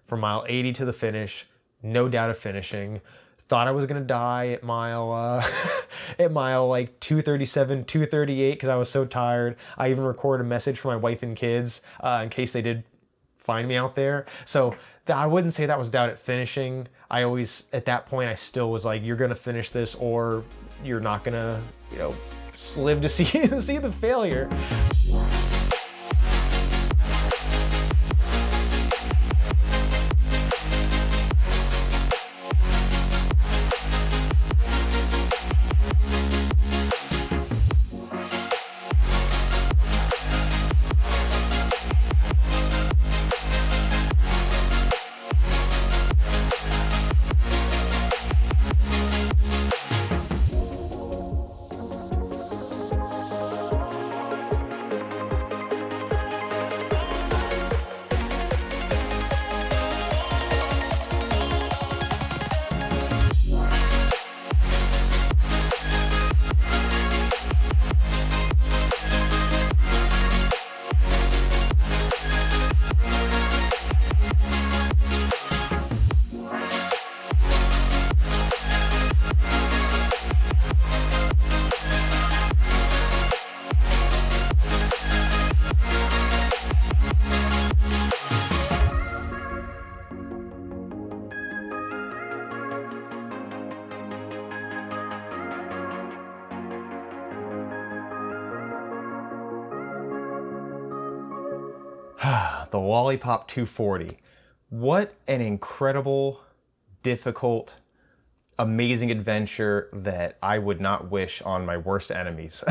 from mile 80 to the finish, no doubt of finishing. Thought I was gonna die at mile at mile like 237, 238 because I was so tired. I even recorded a message for my wife and kids in case they did find me out there. So I wouldn't say that was doubt at finishing. I always, at that point, I still was like, you're gonna finish this or you're not gonna, live to see the failure. The Lollipop 240. What an incredible, difficult, amazing adventure that I would not wish on my worst enemies.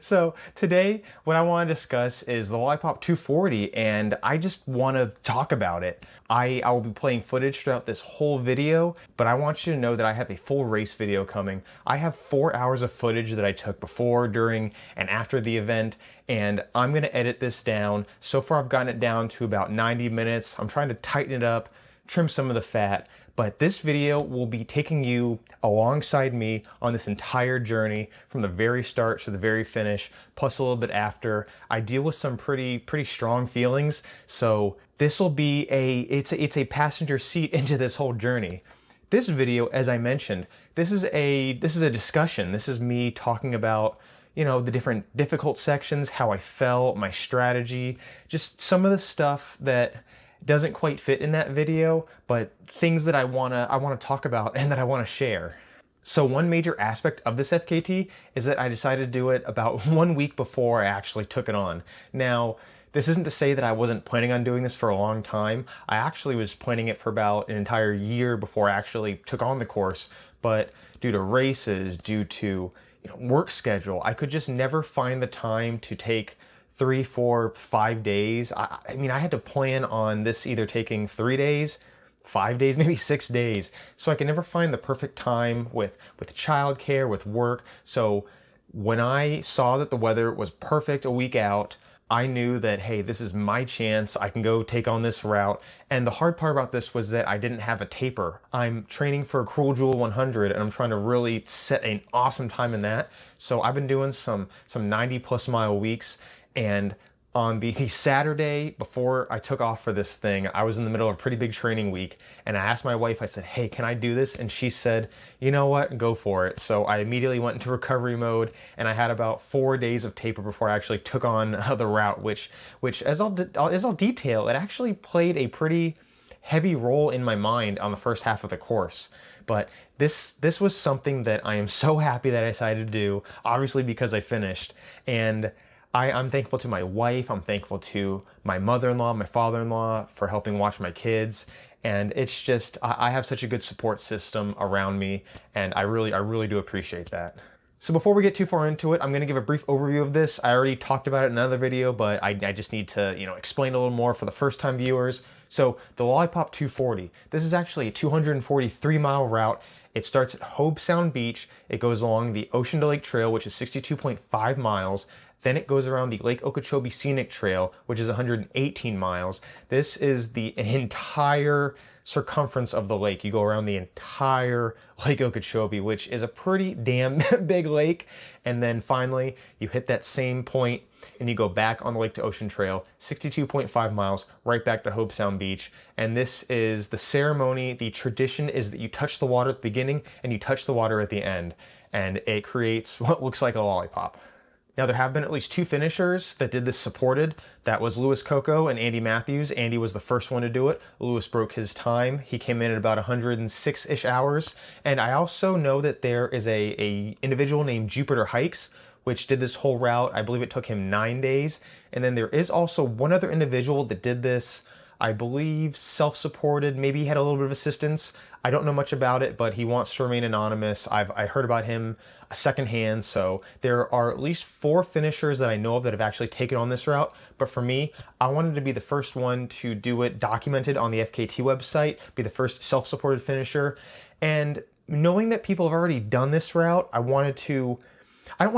So today, what I want to discuss is the Lollipop 240, and I just want to talk about it. I will be playing footage throughout this whole video, but I want you to know that I have a full race video coming. I have 4 hours of footage that I took before, during, and after the event, and I'm going to edit this down. So far, I've gotten it down to about 90 minutes. I'm trying to tighten it up, trim some of the fat, but this video will be taking you alongside me on this entire journey from the very start to the very finish, plus a little bit after. I deal with some pretty strong feelings, so this will be it's a passenger seat into this whole journey. This video, as I mentioned, this is a discussion. This is me talking about, the different difficult sections, how I felt, my strategy, just some of the stuff that doesn't quite fit in that video, but things that I wanna talk about and that I wanna share. So one major aspect of this FKT is that I decided to do it about 1 week before I actually took it on. Now, this isn't to say that I wasn't planning on doing this for a long time. I actually was planning it for about an entire year before I actually took on the course, but due to races, due to work schedule, I could just never find the time to take 3, 4, 5 days. I mean, I had to plan on this either taking 3 days, 5 days, maybe 6 days. So I could never find the perfect time with childcare, with work. So when I saw that the weather was perfect a week out, I knew that, hey, this is my chance. I can go take on this route. And the hard part about this was that I didn't have a taper. I'm training for a Cruel Jewel 100 and I'm trying to really set an awesome time in that. So I've been doing some 90+ mile weeks. And on the Saturday before I took off for this thing, I was in the middle of a pretty big training week, and I asked my wife, I said, hey, can I do this? And she said, you know what, go for it. So I immediately went into recovery mode, and I had about 4 days of taper before I actually took on the route, which as I'll detail, it actually played a pretty heavy role in my mind on the first half of the course. But this was something that I am so happy that I decided to do, obviously because I finished. And I'm thankful to my wife, I'm thankful to my mother-in-law, my father-in-law for helping watch my kids. And it's just, I have such a good support system around me, and I really do appreciate that. So before we get too far into it, I'm gonna give a brief overview of this. I already talked about it in another video, but I just need to, explain a little more for the first time viewers. So the Lollipop 240, this is actually a 243-mile route. It starts at Hobe Sound Beach. It goes along the Ocean to Lake Trail, which is 62.5 miles. Then it goes around the Lake Okeechobee Scenic Trail, which is 118 miles. This is the entire circumference of the lake. You go around the entire Lake Okeechobee, which is a pretty damn big lake. And then finally, you hit that same point and you go back on the Lake to Ocean Trail, 62.5 miles, right back to Hobe Sound Beach. And this is the ceremony. The tradition is that you touch the water at the beginning and you touch the water at the end. And it creates what looks like a lollipop. Now, there have been at least 2 finishers that did this supported. That was Louis Coco and Andy Matthews. Andy was the first one to do it. Louis broke his time. He came in at about 106-ish hours. And I also know that there is a individual named Jupiter Hikes, which did this whole route. I believe it took him 9 days. And then there is also one other individual that did this, I believe, self-supported. Maybe he had a little bit of assistance. I don't know much about it, but he wants to remain anonymous. I heard about him secondhand, so there are at least 4 finishers that I know of that have actually taken on this route. But for me, I wanted to be the first one to do it documented on the FKT website, be the first self-supported finisher. And knowing that people have already done this route, I don't want to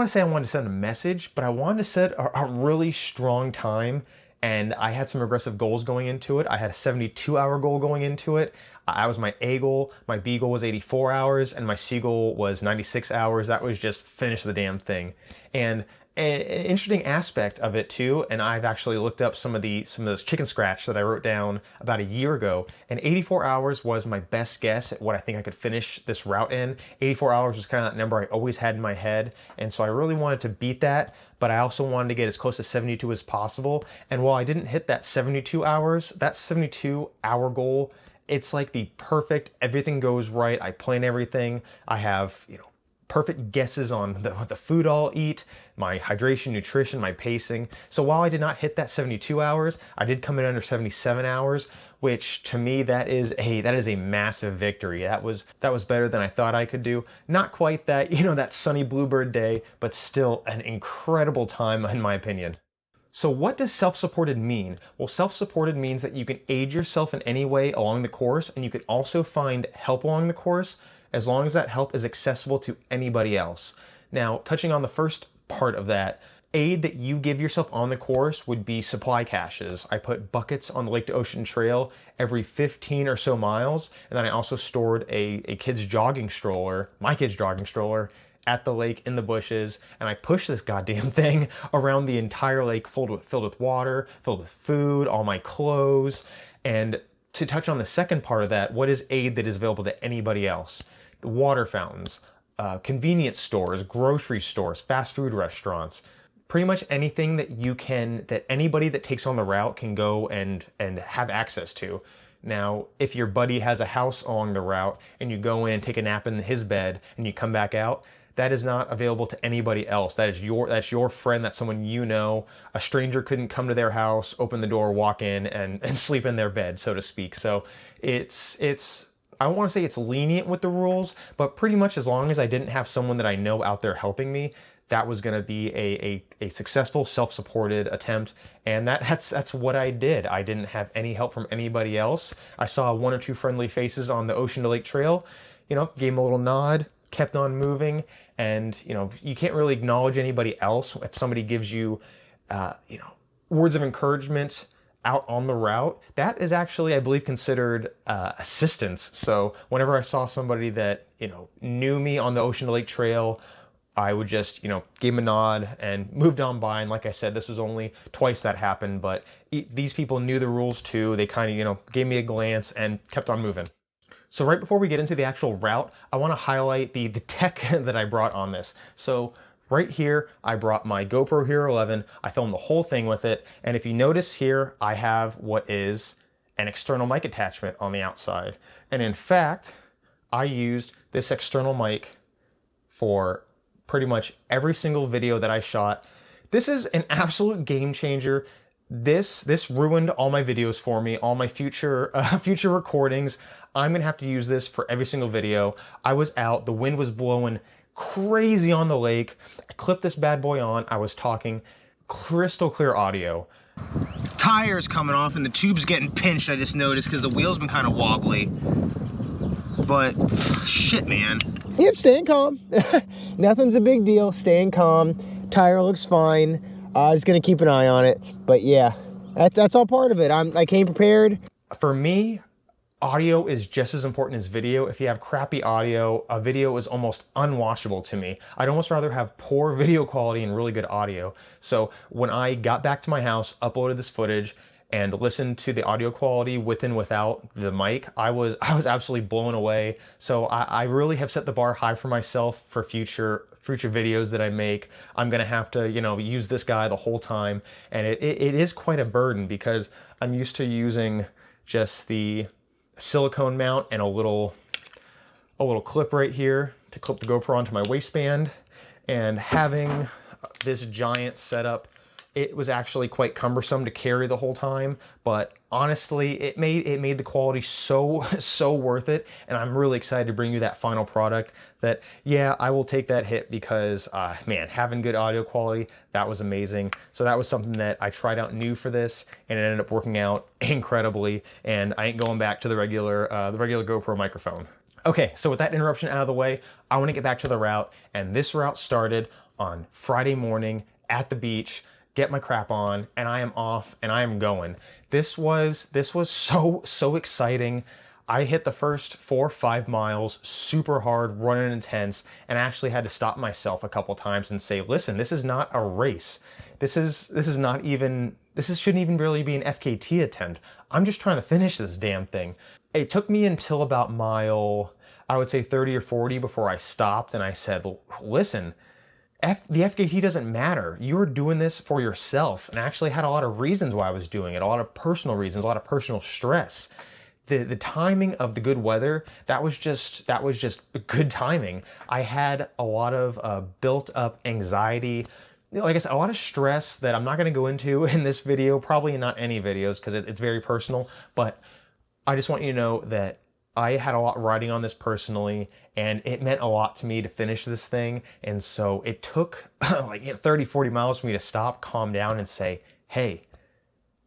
say I wanted to send a message, but I wanted to set a really strong time. And I had some aggressive goals going into it. I had a 72-hour goal going into it. I was my A goal, my B goal was 84 hours, and my C goal was 96 hours. That was just finish the damn thing. And an interesting aspect of it too, and I've actually looked up some of those chicken scratch that I wrote down about a year ago, and 84 hours was my best guess at what I think I could finish this route in. 84 hours was kind of that number I always had in my head, and so I really wanted to beat that, but I also wanted to get as close to 72 as possible. And while I didn't hit that 72 hours, that 72-hour goal, it's like the perfect, everything goes right. I plan everything. I have, perfect guesses on the food I'll eat, my hydration, nutrition, my pacing. So while I did not hit that 72 hours, I did come in under 77 hours, which to me, that is a massive victory. That was better than I thought I could do. Not quite that, that sunny bluebird day, but still an incredible time in my opinion. So what does self-supported mean? Well, self-supported means that you can aid yourself in any way along the course, and you can also find help along the course as long as that help is accessible to anybody else. Now, touching on the first part of that, aid that you give yourself on the course would be supply caches. I put buckets on the Lake to Ocean Trail every 15 or so miles, and then I also stored a kid's jogging stroller, my kid's jogging stroller, at the lake in the bushes, and I pushed this goddamn thing around the entire lake filled with water, filled with food, all my clothes. And to touch on the second part of that, what is aid that is available to anybody else? The water fountains, convenience stores, grocery stores, fast food restaurants, pretty much anything that anybody that takes on the route can go and have access to. Now, if your buddy has a house along the route and you go in and take a nap in his bed and you come back out, that is not available to anybody else. That's your friend, that's someone you know. A stranger couldn't come to their house, open the door, walk in, and sleep in their bed, so to speak. So it's I don't want to say it's lenient with the rules, but pretty much as long as I didn't have someone that I know out there helping me, that was going to be a successful self-supported attempt. And that's what I did. I didn't have any help from anybody else. I saw 1 or 2 friendly faces on the Ocean to Lake Trail, gave them a little nod, kept on moving. And, you can't really acknowledge anybody else if somebody gives you, words of encouragement out on the route. That is actually, I believe, considered assistance. So whenever I saw somebody that, knew me on the Ocean to Lake Trail, I would just, give them a nod and moved on by. And like I said, this was only twice that happened, but these people knew the rules too. They kind of, gave me a glance and kept on moving. So right before we get into the actual route, I want to highlight the tech that I brought on this. So right here, I brought my GoPro Hero 11. I filmed the whole thing with it. And if you notice here, I have what is an external mic attachment on the outside. And in fact, I used this external mic for pretty much every single video that I shot. This is an absolute game changer. This ruined all my videos for me, all my future recordings. I'm gonna have to use this for every single video. I was out, the wind was blowing crazy on the lake. I clipped this bad boy on. I was talking crystal clear audio. Tires coming off and the tube's getting pinched, I just noticed, because the wheel's been kind of wobbly. But shit, man. Yep, staying calm. Nothing's a big deal, staying calm. Tire looks fine. Just gonna keep an eye on it. But yeah, that's all part of it. I came prepared. For me, audio is just as important as video. If you have crappy audio, a video is almost unwatchable to me. I'd almost rather have poor video quality and really good audio. So when I got back to my house, uploaded this footage, and listened to the audio quality with and without the mic, I was absolutely blown away. So I really have set the bar high for myself for future videos that I make. I'm gonna have to, use this guy the whole time, and it is quite a burden because I'm used to using just the silicone mount and a little clip right here to clip the GoPro onto my waistband, and having this giant setup, it was actually quite cumbersome to carry the whole time, but honestly, it made the quality so worth it, and I'm really excited to bring you that final product that, yeah, I will take that hit because, man, having good audio quality, that was amazing. So that was something that I tried out new for this, and it ended up working out incredibly, and I ain't going back to the regular GoPro microphone. Okay, so with that interruption out of the way, I want to get back to the route, and this route started on Friday morning at the beach. Get my crap on, and I am off, and I am going. This was so exciting. I hit the first 4 or 5 miles super hard, running intense, and I actually had to stop myself a couple times and say, listen, this is not a race. This shouldn't even really be an FKT attempt. I'm just trying to finish this damn thing. It took me until about mile, I would say 30 or 40 before I stopped and I said, listen, the FKT doesn't matter. You were doing this for yourself, and I actually had a lot of reasons why I was doing it, a lot of personal reasons, a lot of personal stress. The timing of the good weather, that was just good timing. I had a lot of built up anxiety, like I said, a lot of stress that I'm not going to go into in this video, probably not any videos because it's very personal, but I just want you to know that I had a lot riding on this personally, and it meant a lot to me to finish this thing. And so it took like 30, 40 miles for me to stop, calm down, and say, hey,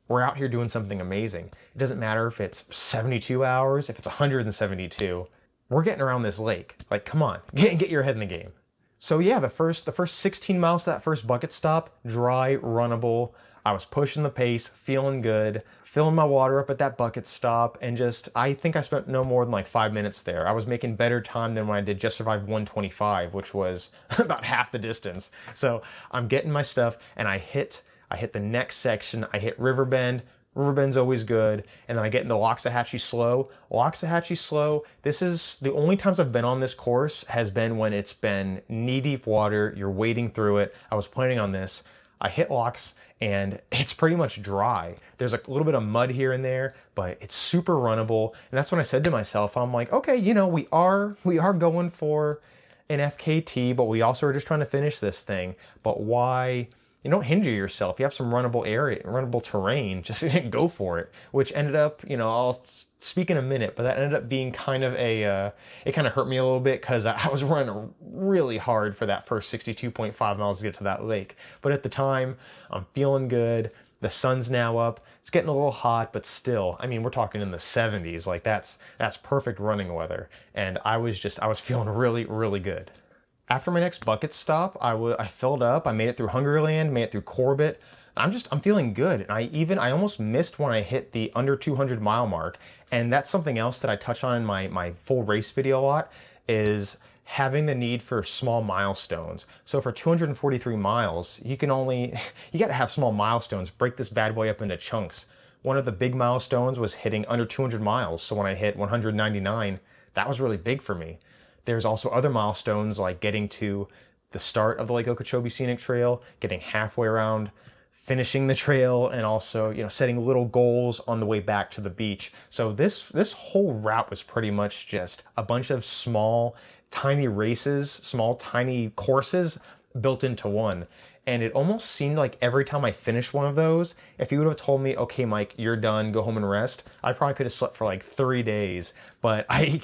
we're out here doing something amazing. It doesn't matter if it's 72 hours, if it's 172, we're getting around this lake. Like, come on, get your head in the game. So yeah, the first 16 miles to that first bucket stop, dry, runnable. I was pushing the pace, feeling good, filling my water up at that bucket stop, and I think I spent no more than like 5 minutes there. I was making better time than when I did Just Survive 125, which was about half the distance. So I'm getting my stuff, and I hit the next section. I hit Riverbend. Riverbend's always good. And then I get into Loxahatchee Slow. Loxahatchee Slow, this is the only times I've been on this course has been when it's been knee-deep water. You're wading through it. I was planning on this. I hit Lox, and it's pretty much dry. There's a little bit of mud here and there, but it's super runnable. And that's when I said to myself, I'm like, okay, we are going for an FKT, but we also are just trying to finish this thing. But why? You don't hinder yourself. You have some runnable terrain. Just go for it. Which ended up, I'll speak in a minute, but that ended up being kind of it kind of hurt me a little bit because I was running really hard for that first 62.5 miles to get to that lake. But at the time, I'm feeling good. The sun's now up. It's getting a little hot, but still, I mean, we're talking in the 70s. Like that's perfect running weather. And I was feeling really, really good. After my next bucket stop, I filled up. I made it through Hungerland, made it through Corbett. I'm feeling good. And I almost missed when I hit the under 200 mile mark. And that's something else that I touch on in my full race video a lot, is having the need for small milestones. So for 243 miles, you got to have small milestones. Break this bad boy up into chunks. One of the big milestones was hitting under 200 miles. So when I hit 199, that was really big for me. There's also other milestones like getting to the start of the Lake Okeechobee Scenic Trail, getting halfway around, finishing the trail, and also, setting little goals on the way back to the beach. So this whole route was pretty much just a bunch of small, tiny races, small, tiny courses built into one. And it almost seemed like every time I finished one of those, if you would have told me, okay, Mike, you're done, go home and rest, I probably could have slept for like 3 days. But I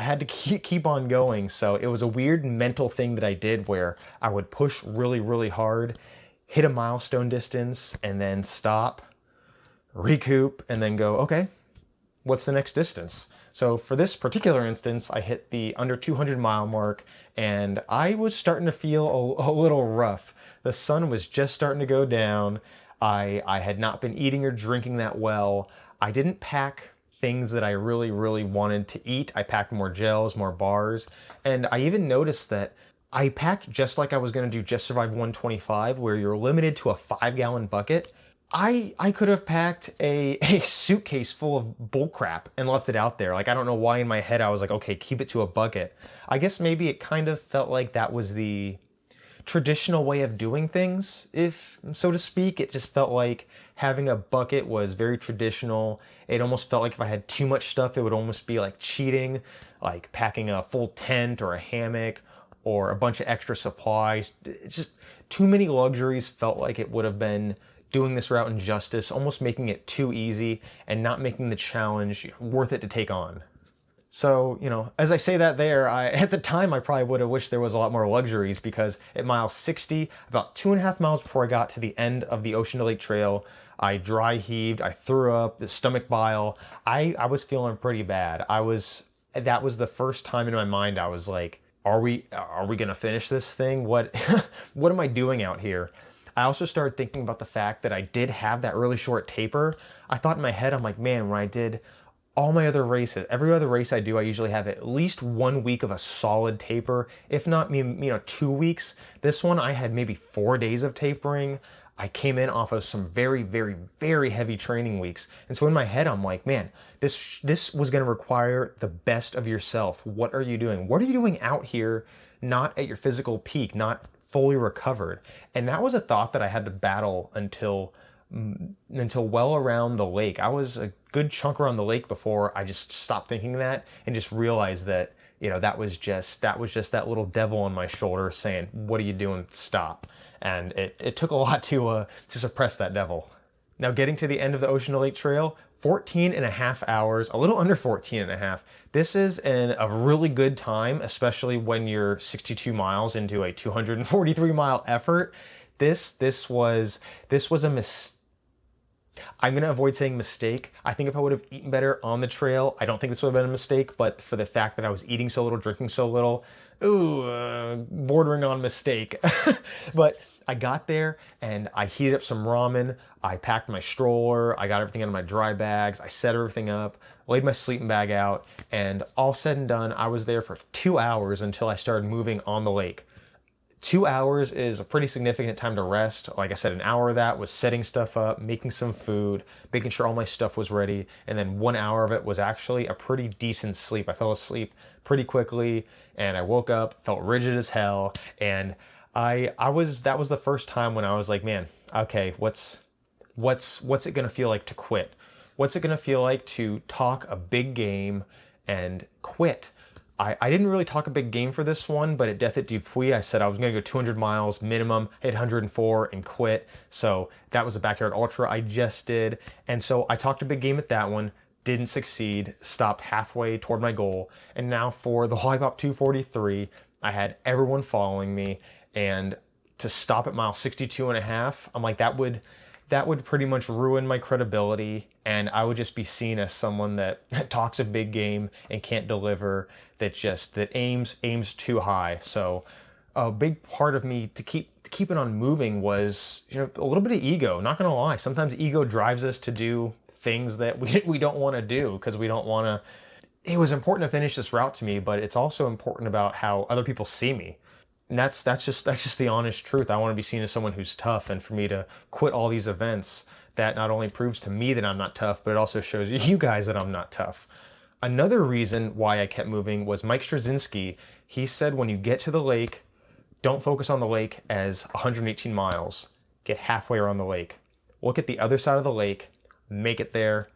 had to keep on going. So it was a weird mental thing that I did where I would push really, really hard, hit a milestone distance, and then stop, recoup, and then go, okay, what's the next distance? So for this particular instance, I hit the under 200 mile mark, and I was starting to feel a little rough. The sun was just starting to go down. I had not been eating or drinking that well. I didn't pack things that I really, really wanted to eat. I packed more gels, more bars, and I even noticed that I packed just like I was going to do Just Survive 125, where you're limited to a 5-gallon bucket. I could have packed a suitcase full of bull crap and left it out there. Like, I don't know why in my head I was like, okay, keep it to a bucket. I guess maybe it kind of felt like that was the traditional way of doing things, if so to speak. It just felt like having a bucket was very traditional. It almost felt like if I had too much stuff, it would almost be like cheating, like packing a full tent or a hammock or a bunch of extra supplies. It's just too many luxuries. Felt like it would have been doing this route injustice, almost making it too easy and not making the challenge worth it to take on. So, as I say that there, at the time I probably would have wished there was a lot more luxuries, because at mile 60, about 2.5 miles before I got to the end of the Ocean to Lake Trail, I dry heaved, I threw up, the stomach bile. I was feeling pretty bad. That was the first time in my mind I was like, are we gonna finish this thing? What what am I doing out here? I also started thinking about the fact that I did have that really short taper. I thought in my head, I'm like, man, when I did all my other races, every other race I do, I usually have at least 1 week of a solid taper, if not, 2 weeks. This one, I had maybe 4 days of tapering. I came in off of some very, very, very heavy training weeks. And so in my head, I'm like, man, this was going to require the best of yourself. What are you doing? What are you doing out here, not at your physical peak, not fully recovered? And that was a thought that I had to battle until well around the lake. I was a good chunk around the lake before I just stopped thinking that and just realized that, that was just that little devil on my shoulder saying, what are you doing? Stop. And it took a lot to suppress that devil. Now, getting to the end of the Ocean to Lake Trail, 14 and a half hours, a little under 14 and a half. This is a really good time, especially when you're 62 miles into a 243 mile effort. This was a mistake. I'm going to avoid saying mistake. I think if I would have eaten better on the trail, I don't think this would have been a mistake, but for the fact that I was eating so little, drinking so little, bordering on mistake. But I got there and I heated up some ramen. I packed my stroller. I got everything out of my dry bags. I set everything up, laid my sleeping bag out, and all said and done, I was there for 2 hours until I started moving on the lake. 2 hours is a pretty significant time to rest. Like I said, an hour of that was setting stuff up, making some food, making sure all my stuff was ready. And then 1 hour of it was actually a pretty decent sleep. I fell asleep pretty quickly and I woke up, felt rigid as hell. And that was the first time when I was like, man, okay, what's it gonna feel like to quit? What's it gonna feel like to talk a big game and quit? I didn't really talk a big game for this one, but at Death at Dupuis, I said I was going to go 200 miles minimum, hit 104 and quit. So that was a backyard ultra I just did. And so I talked a big game at that one, didn't succeed, stopped halfway toward my goal. And now for the Lollipop 243, I had everyone following me, and to stop at mile 62 and a half, I'm like, that would pretty much ruin my credibility, and I would just be seen as someone that talks a big game and can't deliver, that aims too high. So a big part of me to keep it on moving was, a little bit of ego. Not gonna lie, sometimes ego drives us to do things that we don't want to do because we don't want to. It was important to finish this route to me, but it's also important about how other people see me. And that's just the honest truth. I want to be seen as someone who's tough, and for me to quit all these events, that not only proves to me that I'm not tough, but it also shows you guys that I'm not tough. Another reason why I kept moving was Mike Straczynski. He said when you get to the lake, don't focus on the lake as 118 miles. Get halfway around the lake. Look at the other side of the lake, make it there,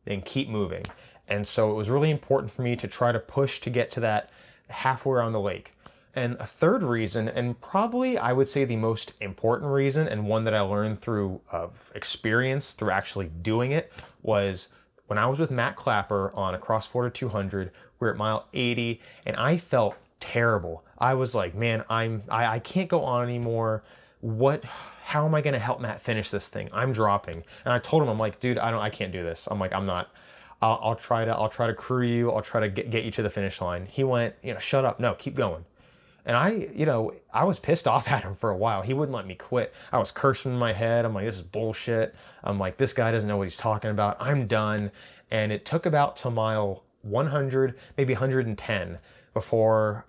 then keep moving. And so it was really important for me to try to push to get to that halfway around the lake. And a third reason, and probably I would say the most important reason, and one that I learned through experience, through actually doing it, was when I was with Matt Clapper on a cross-border 200. We were at mile 80, and I felt terrible. I was like, man, I can't go on anymore. How am I going to help Matt finish this thing? I'm dropping. And I told him, I'm like, dude, I can't do this. I'm like, I'm not. I'll try to crew you. I'll try to get you to the finish line. He went, shut up. No, keep going. And I was pissed off at him for a while. He wouldn't let me quit. I was cursing in my head. I'm like, this is bullshit. I'm like, this guy doesn't know what he's talking about. I'm done. And it took about to mile 100, maybe 110 before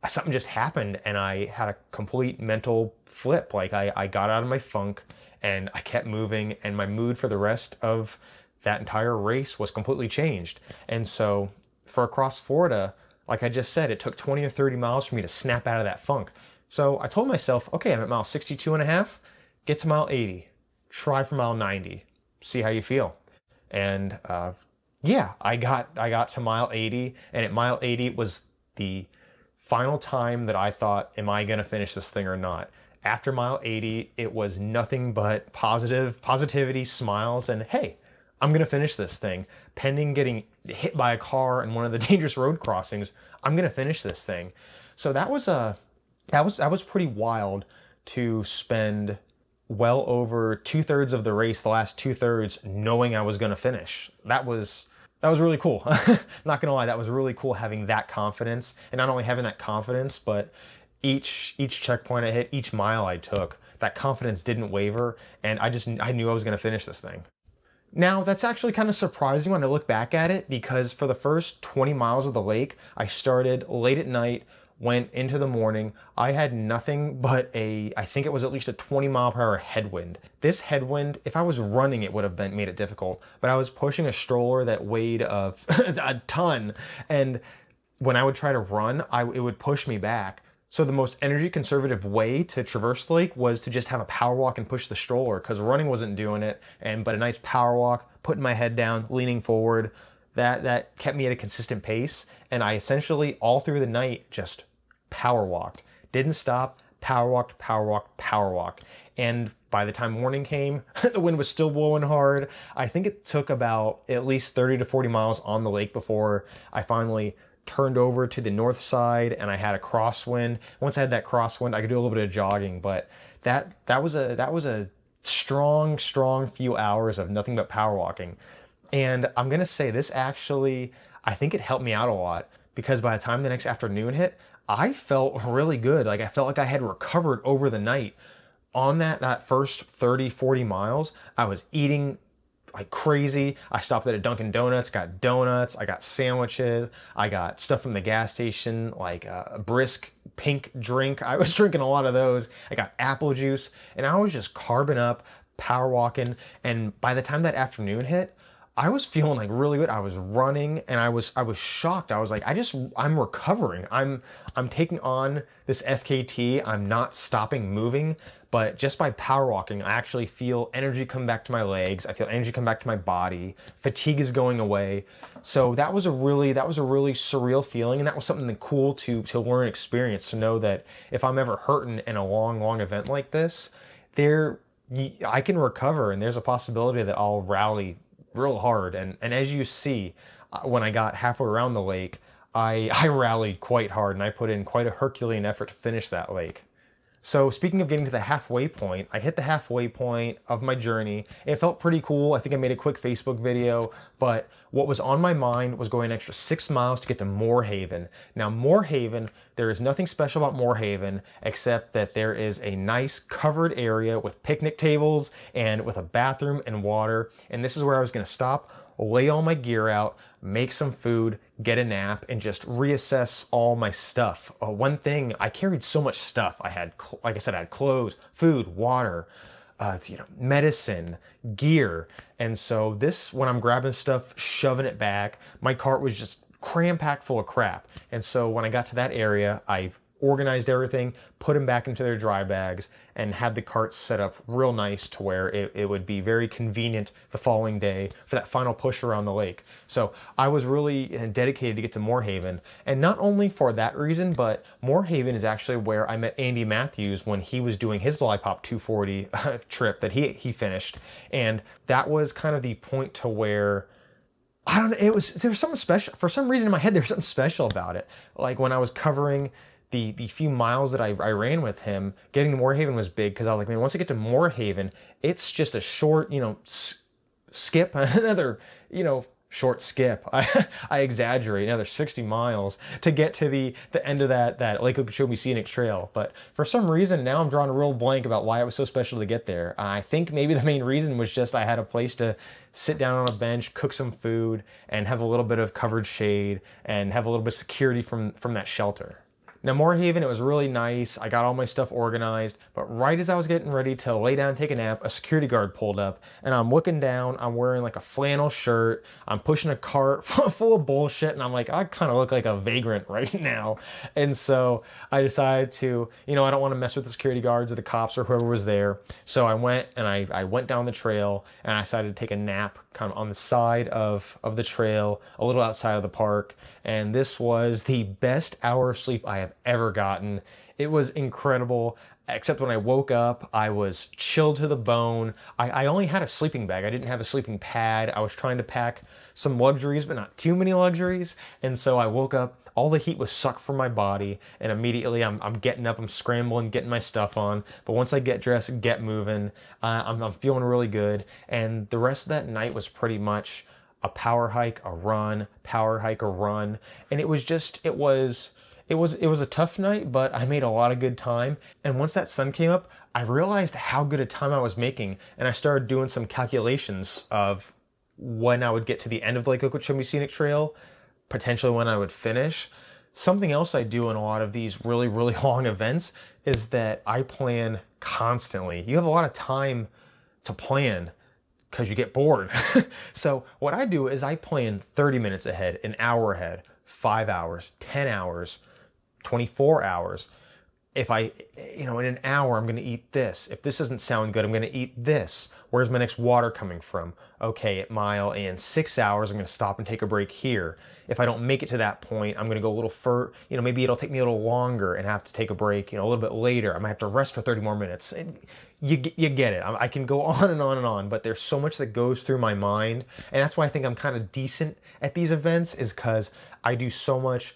something just happened and I had a complete mental flip. Like I got out of my funk and I kept moving, and my mood for the rest of that entire race was completely changed. And so for across Florida, like I just said, it took 20 or 30 miles for me to snap out of that funk. So I told myself, okay, I'm at mile 62 and a half, get to mile 80, try for mile 90, see how you feel. And yeah, I got to mile 80, and at mile 80 was the final time that I thought, am I going to finish this thing or not? After mile 80, it was nothing but positivity, smiles, and hey, I'm going to finish this thing. Pending getting hit by a car in one of the dangerous road crossings, I'm going to finish this thing. So that was pretty wild to spend well over 2/3 of the race, the last 2/3, knowing I was going to finish. That was really cool. Not gonna lie, that was really cool having that confidence, and not only having that confidence, but each checkpoint I hit, each mile I took, that confidence didn't waver, and I knew I was gonna finish this thing. Now, that's actually kind of surprising when I look back at it, because for the first 20 miles of the lake, I started late at night, went into the morning. I had nothing but I think it was at least a 20-mile-per-hour headwind. This headwind, if I was running, it would have made it difficult, but I was pushing a stroller that weighed a ton, and when I would try to run, it would push me back. So the most energy conservative way to traverse the lake was to just have a power walk and push the stroller, because running wasn't doing it. But a nice power walk, putting my head down, leaning forward, that kept me at a consistent pace. And I essentially all through the night just power walked, didn't stop, power walked, power walked, power walked. And by the time morning came, the wind was still blowing hard. I think it took about at least 30 to 40 miles on the lake before I finally turned over to the north side and I had a crosswind. Once I had that crosswind, I could do a little bit of jogging, but that was a strong few hours of nothing but power walking. And I'm gonna say this actually, I think it helped me out a lot, because by the time the next afternoon hit, I felt really good. Like I felt like I had recovered over the night. On that first 30, 40 miles, I was eating like crazy. I stopped at a Dunkin' Donuts, got donuts, I got sandwiches, I got stuff from the gas station, like a brisk pink drink. I was drinking a lot of those. I got apple juice, and I was just carbing up, power walking. And by the time that afternoon hit, I was feeling like really good. I was running, and I was shocked. I was like, I'm recovering. I'm taking on this FKT. I'm not stopping moving, but just by power walking, I actually feel energy come back to my legs. I feel energy come back to my body. Fatigue is going away. So that was a really surreal feeling, and that was something cool to learn and experience, to know that if I'm ever hurting in a long event like this, I can recover, and there's a possibility that I'll rally real hard. And as you see, when I got halfway around the lake, I rallied quite hard, and I put in quite a Herculean effort to finish that lake. So speaking of getting to the halfway point, I hit the halfway point of my journey. It felt pretty cool. I think I made a quick Facebook video, but what was on my mind was going an extra 6 miles to get to Moorhaven. Now Moorhaven, there is nothing special about Moorhaven except that there is a nice covered area with picnic tables and with a bathroom and water. And this is where I was gonna stop, lay all my gear out, make some food, get a nap, and just reassess all my stuff. One thing, I carried so much stuff. I had, like I said, I had clothes, food, water, medicine, gear. And so when I'm grabbing stuff, shoving it back, my cart was just cram-packed full of crap. And so when I got to that area, I organized everything, put them back into their dry bags, and had the cart set up real nice to where it would be very convenient the following day for that final push around the lake. So I was really dedicated to get to Moorhaven, and not only for that reason, but Moorhaven is actually where I met Andy Matthews when he was doing his Lollipop 240 trip that he finished. And that was kind of the point to where, I don't know, there was something special. For some reason in my head, there was something special about it. Like when I was covering the few miles that I ran with him, getting to Moorhaven was big, because I was like, man, once I get to Moorhaven, it's just a short, skip, another, short skip. I exaggerate. Now there's 60 miles to get to the end of that Lake Okeechobee Scenic Trail. But for some reason now I'm drawing a real blank about why it was so special to get there. I think maybe the main reason was just I had a place to sit down on a bench, cook some food, and have a little bit of covered shade and have a little bit of security from that shelter. Now, Moorhaven, it was really nice. I got all my stuff organized, but right as I was getting ready to lay down and take a nap, a security guard pulled up, and I'm looking down. I'm wearing like a flannel shirt. I'm pushing a cart full of bullshit, and I'm like, I kind of look like a vagrant right now. And so I decided to, I don't want to mess with the security guards or the cops or whoever was there. So I went and I went down the trail, and I decided to take a nap kind of on the side of the trail, a little outside of the park. And this was the best hour of sleep I have ever gotten. It was incredible, except when I woke up, I was chilled to the bone. I only had a sleeping bag. I didn't have a sleeping pad. I was trying to pack some luxuries, but not too many luxuries. And so I woke up, all the heat was sucked from my body, and immediately I'm getting up, I'm scrambling, getting my stuff on. But once I get dressed and get moving, I'm feeling really good. And the rest of that night was pretty much a power hike, a run, power hike, a run. And it was a tough night, but I made a lot of good time. And once that sun came up, I realized how good a time I was making. And I started doing some calculations of when I would get to the end of the Lake Okeechobee Scenic Trail, potentially when I would finish. Something else I do in a lot of these really, really long events is that I plan constantly. You have a lot of time to plan because you get bored. So what I do is I plan 30 minutes ahead, an hour ahead, 5 hours, 10 hours, 24 hours. If in an hour, I'm going to eat this. If this doesn't sound good, I'm going to eat this. Where's my next water coming from? Okay, at mile and 6 hours, I'm going to stop and take a break here. If I don't make it to that point, I'm going to go a little further, maybe it'll take me a little longer and have to take a break, a little bit later. I might have to rest for 30 more minutes. And you get it. I can go on and on and on, but there's so much that goes through my mind. And that's why I think I'm kind of decent at these events, is because I do so much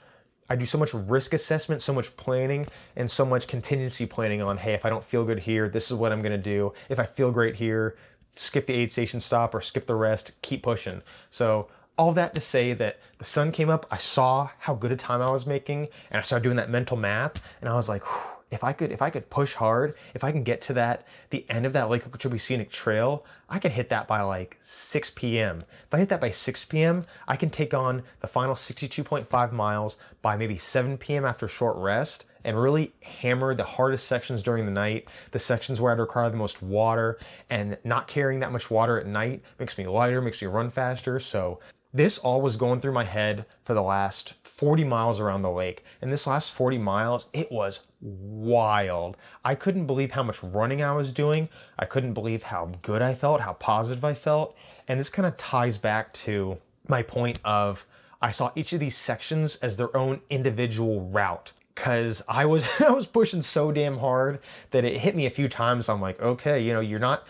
risk assessment, so much planning, and so much contingency planning on, hey, if I don't feel good here, this is what I'm going to do. If I feel great here, skip the aid station stop or skip the rest, keep pushing. So all that to say that the sun came up, I saw how good a time I was making, and I started doing that mental math, and I was like, if I could push hard, if I can get to the end of that Lake Okeechobee Scenic Trail, I can hit that by like 6 p.m. If I hit that by 6 p.m., I can take on the final 62.5 miles by maybe 7 p.m. after a short rest and really hammer the hardest sections during the night, the sections where I'd require the most water. And not carrying that much water at night makes me lighter, makes me run faster. So this all was going through my head for the last 40 miles around the lake. And this last 40 miles, it was wild. I couldn't believe how much running I was doing. I couldn't believe how good I felt, how positive I felt. And this kind of ties back to my point of I saw each of these sections as their own individual route. Cause I was pushing so damn hard that it hit me a few times. I'm like, okay, you're not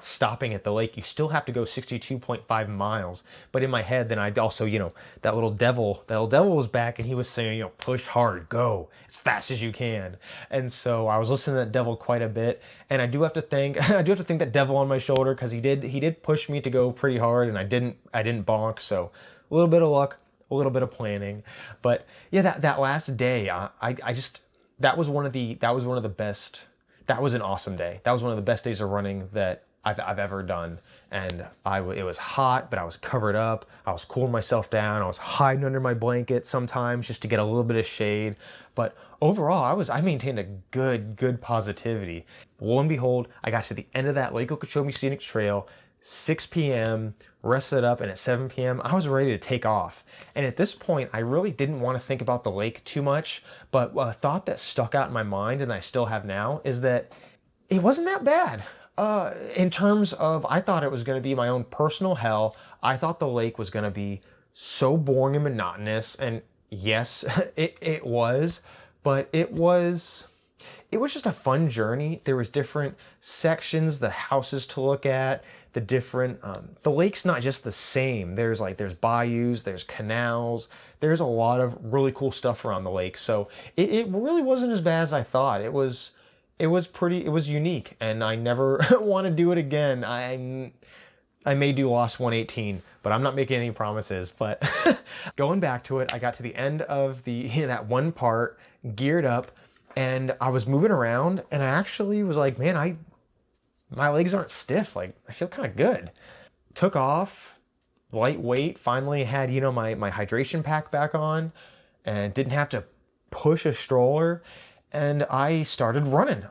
stopping at the lake. You still have to go 62.5 miles. But in my head, then I'd also, that little devil was back, and he was saying, push hard, go as fast as you can. And so I was listening to that devil quite a bit. And I do have to thank that devil on my shoulder, because he did push me to go pretty hard, and I didn't bonk. So a little bit of luck, a little bit of planning. But yeah, that last day, that was one of the best. That was an awesome day. That was one of the best days of running that I've ever done. And it was hot, but I was covered up. I was cooling myself down. I was hiding under my blanket sometimes just to get a little bit of shade. But overall, I maintained a good positivity. Lo and behold, I got to the end of that Lake Okeechobee Scenic Trail, 6 p.m., rested up, and at 7 p.m., I was ready to take off. And at this point, I really didn't want to think about the lake too much, but a thought that stuck out in my mind, and I still have now, is that it wasn't that bad. In terms of, I thought it was going to be my own personal hell. I thought the lake was going to be so boring and monotonous, and yes, it was, but it was just a fun journey. There was different sections, the houses to look at, the lake's not just the same. There's bayous, there's canals, there's a lot of really cool stuff around the lake. So it really wasn't as bad as I thought. It was unique, and I never want to do it again. I may do lost 118, but I'm not making any promises. But going back to it, I got to the end of that one part, geared up, and I was moving around, and I actually was like, man, my legs aren't stiff. Like, I feel kind of good. Took off, lightweight, finally had, my hydration pack back on, and didn't have to push a stroller. And I started running.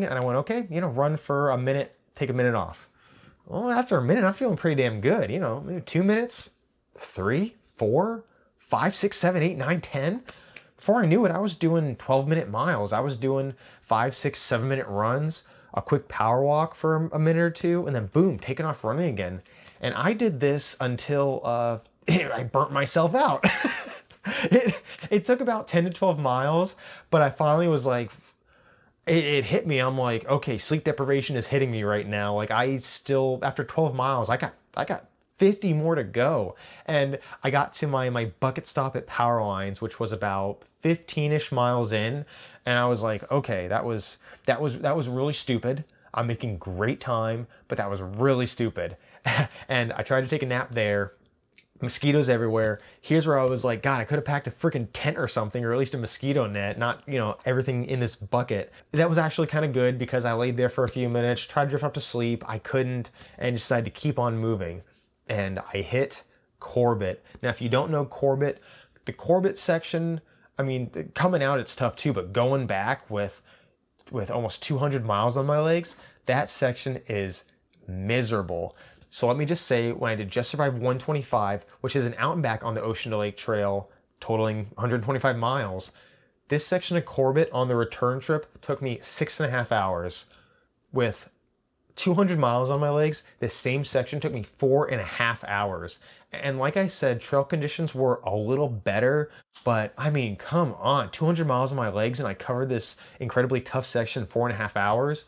And I went, okay, run for a minute, take a minute off. Well, after a minute, I'm feeling pretty damn good. Maybe 2 minutes, 3, 4, 5, 6, 7, 8, 9, 10. Before I knew it, I was doing 12-minute miles. I was doing 5, 6, 7-minute runs, a quick power walk for a minute or two, and then boom, taking off running again. And I did this until I burnt myself out. It took about 10 to 12 miles, but I finally was like, it hit me. I'm like, okay, sleep deprivation is hitting me right now. Like, I still, after 12 miles, I got 50 more to go. And I got to my bucket stop at Power Lines, which was about 15-ish miles in. And I was like, okay, that was really stupid. I'm making great time, but that was really stupid. And I tried to take a nap there. Mosquitoes everywhere. Here's where I was like, God, I could have packed a freaking tent or something, or at least a mosquito net, not, everything in this bucket. That was actually kind of good because I laid there for a few minutes, tried to drift off to sleep. I couldn't, and decided to keep on moving. And I hit Corbett. Now, if you don't know Corbett, the Corbett section, I mean, coming out, it's tough too, but going back with almost 200 miles on my legs, that section is miserable. So let me just say, when I did Just Survive 125, which is an out and back on the Ocean to Lake Trail, totaling 125 miles, this section of Corbett on the return trip took me 6.5 hours. With 200 miles on my legs, this same section took me 4.5 hours. And like I said, trail conditions were a little better, but I mean, come on, 200 miles on my legs and I covered this incredibly tough section in 4.5 hours.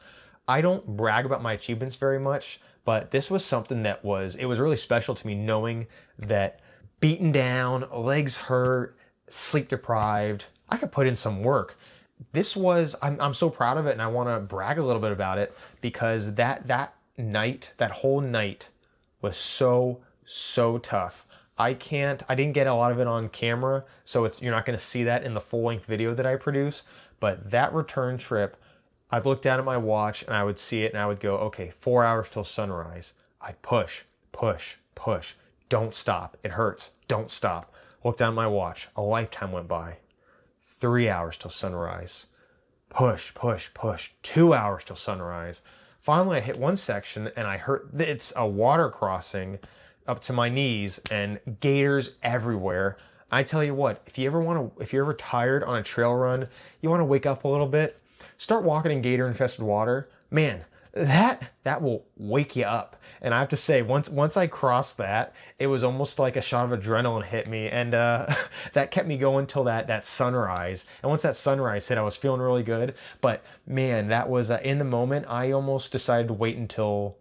I don't brag about my achievements very much, but this was something it was really special to me, knowing that beaten down, legs hurt, sleep deprived, I could put in some work. I'm so proud of it, and I want to brag a little bit about it because that whole night was so tough. I didn't get a lot of it on camera, so you're not going to see that in the full-length video that I produce, but that return trip, I'd look down at my watch and I would see it and I would go, okay, 4 hours till sunrise. I'd push. Don't stop. It hurts. Don't stop. Look down at my watch. A lifetime went by. 3 hours till sunrise. Push. 2 hours till sunrise. Finally, I hit one section and I heard it's a water crossing up to my knees and gators everywhere. I tell you what, if you're ever tired on a trail run, you want to wake up a little bit, start walking in gator infested water. Man, that will wake you up. And I have to say, once I crossed that, it was almost like a shot of adrenaline hit me, and that kept me going till that sunrise. And once that sunrise hit, I was feeling really good. But man, that was in the moment. I almost decided to wait until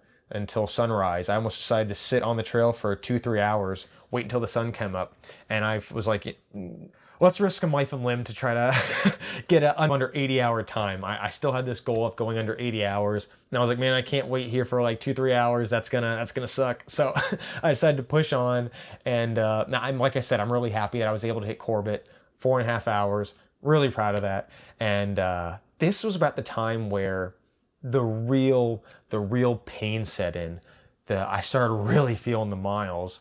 sunrise. I almost decided to sit on the trail for 2-3 hours, wait until the sun came up, and I was like, let's risk a life and limb to try to get under 80-hour time. I still had this goal of going under 80 hours. And I was like, man, I can't wait here for like 2-3 hours. That's gonna suck. So I decided to push on. And now like I said, I'm really happy that I was able to hit Corbett 4.5 hours. Really proud of that. And this was about the time where the real pain set in. I started really feeling the miles.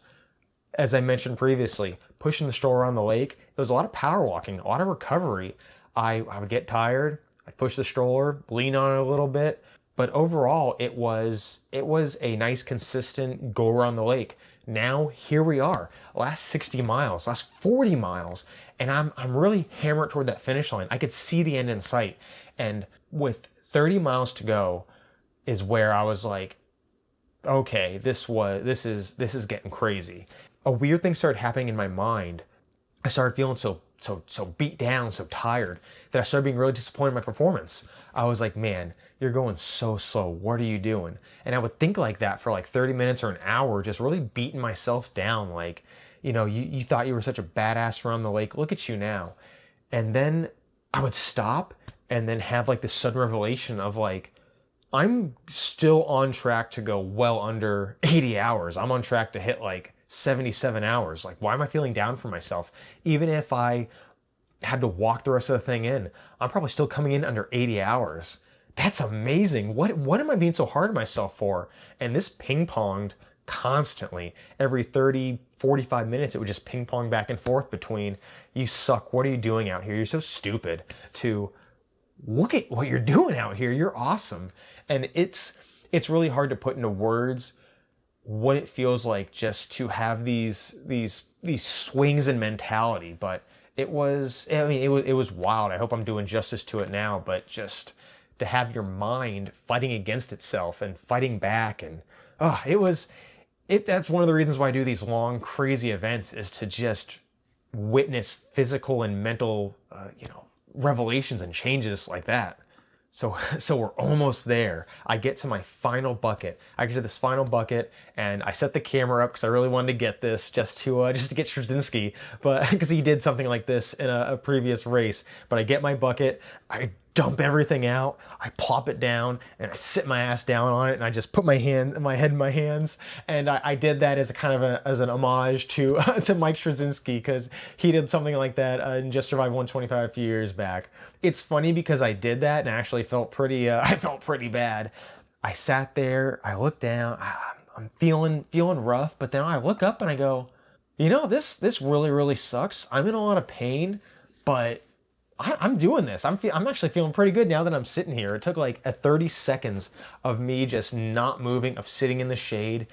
As I mentioned previously, pushing the stroller around the lake, it was a lot of power walking, a lot of recovery. I would get tired, I'd push the stroller, lean on it a little bit, but overall it was a nice consistent go around the lake. Now here we are, last 60 miles, last 40 miles, and I'm really hammered toward that finish line. I could see the end in sight, and with 30 miles to go is where I was like, okay, this is getting crazy. A weird thing started happening in my mind. I started feeling so beat down, so tired, that I started being really disappointed in my performance. I was like, man, you're going so slow. What are you doing? And I would think like that for like 30 minutes or an hour, just really beating myself down. Like, you thought you were such a badass around the lake. Look at you now. And then I would stop and then have like this sudden revelation of like, I'm still on track to go well under 80 hours. I'm on track to hit like 77 hours. Like, why am I feeling down for myself? Even if I had to walk the rest of the thing in, I'm probably still coming in under 80 hours. That's amazing. What am I being so hard on myself for? And this ping-ponged constantly. Every 30, 45 minutes, it would just ping-pong back and forth between, you suck, what are you doing out here? You're so stupid, to look at what you're doing out here. You're awesome. And it's really hard to put into words what it feels like just to have these swings in mentality. But it was wild. I hope I'm doing justice to it now, but just to have your mind fighting against itself and fighting back, and that's one of the reasons why I do these long, crazy events, is to just witness physical and mental revelations and changes like that. So we're almost there. I get to my final bucket. I get to this final bucket, and I set the camera up because I really wanted to get this just to get Straczynski, but because he did something like this in a previous race. But I get my bucket, I dump everything out, I plop it down, and I sit my ass down on it, and I just put my head in my hands. And I did that as a kind of as an homage to to Mike Straczynski, because he did something like that in Just Survive 125 a few years back. It's funny because I did that and I actually felt pretty bad. I sat there, I looked down, I'm feeling rough, but then I look up and I go, this really, really sucks. I'm in a lot of pain, but I'm doing this. I'm actually feeling pretty good now that I'm sitting here. It took like 30 seconds of me just not moving, of sitting in the shade,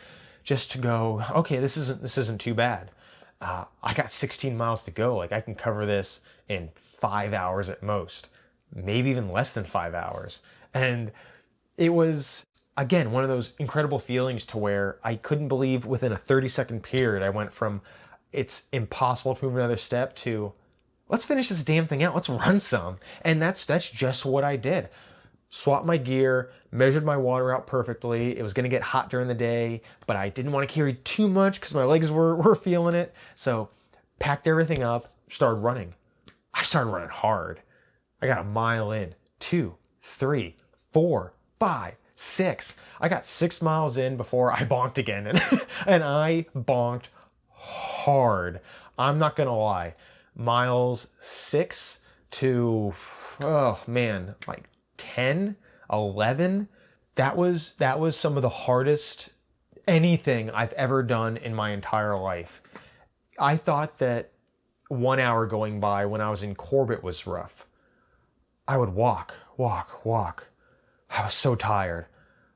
just to go, okay, this isn't too bad. I got 16 miles to go. Like, I can cover this in 5 hours at most, maybe even less than 5 hours. And it was, again, one of those incredible feelings to where I couldn't believe within a 30-second period, I went from it's impossible to move another step to let's finish this damn thing out. Let's run some. And that's just what I did. Swapped my gear, measured my water out perfectly. It was going to get hot during the day, but I didn't want to carry too much because my legs were feeling it. So packed everything up, started running. I started running hard. I got a mile in, 2, 3, 4, 5, 6. I got 6 miles in before I bonked again. And I bonked hard. I'm not going to lie. Miles 6 to, like 10, 11. That was some of the hardest anything I've ever done in my entire life. I thought that 1 hour going by when I was in Corbett was rough. I would walk. I was so tired.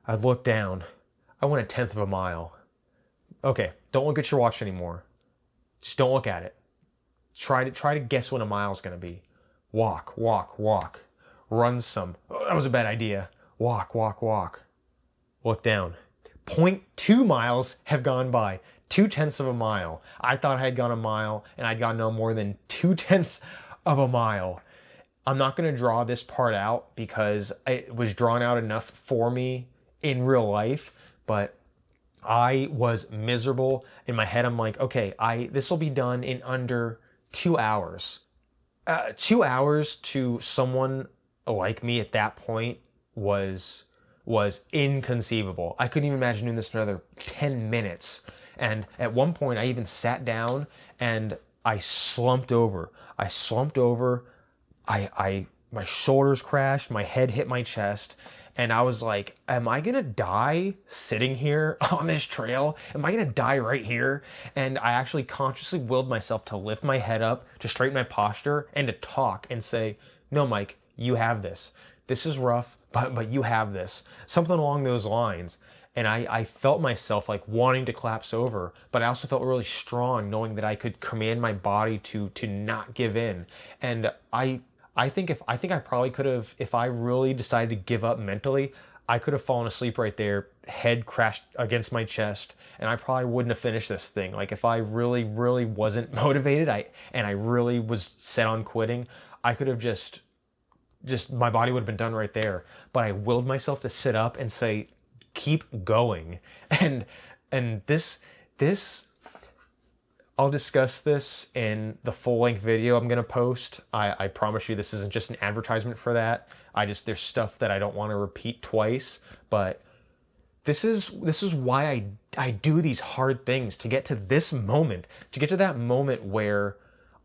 I'd look down. I went 1/10 of a mile. Okay, don't look at your watch anymore. Just don't look at it. Try to guess when a mile's gonna be. Walk. Run some. Oh, that was a bad idea. Walk. Look down. 0.2 miles have gone by. 2/10 of a mile. I thought I had gone a mile, and I'd gone no more than 2/10 of a mile. I'm not going to draw this part out because it was drawn out enough for me in real life, but I was miserable. In my head, I'm like, okay, this will be done in under 2 hours. 2 hours to someone like me at that point was inconceivable. I couldn't even imagine doing this for another 10 minutes. And at one point, I even sat down and I slumped over. My shoulders crashed, my head hit my chest, and I was like, am I gonna die sitting here on this trail? Am I gonna die right here? And I actually consciously willed myself to lift my head up, to straighten my posture, and to talk and say, no, Mike, you have this. This is rough, but you have this. Something along those lines. And I felt myself like wanting to collapse over, but I also felt really strong knowing that I could command my body to not give in. And I think I probably could have, if I really decided to give up mentally, I could have fallen asleep right there, head crashed against my chest, and I probably wouldn't have finished this thing. Like, if I really, really wasn't motivated, and I really was set on quitting, I could have just my body would have been done right there. But I willed myself to sit up and say, keep going. And this I'll discuss this in the full-length video I'm going to post. I promise you this isn't just an advertisement for that. There's stuff that I don't want to repeat twice, but this is why I do these hard things, to get to this moment, to get to that moment where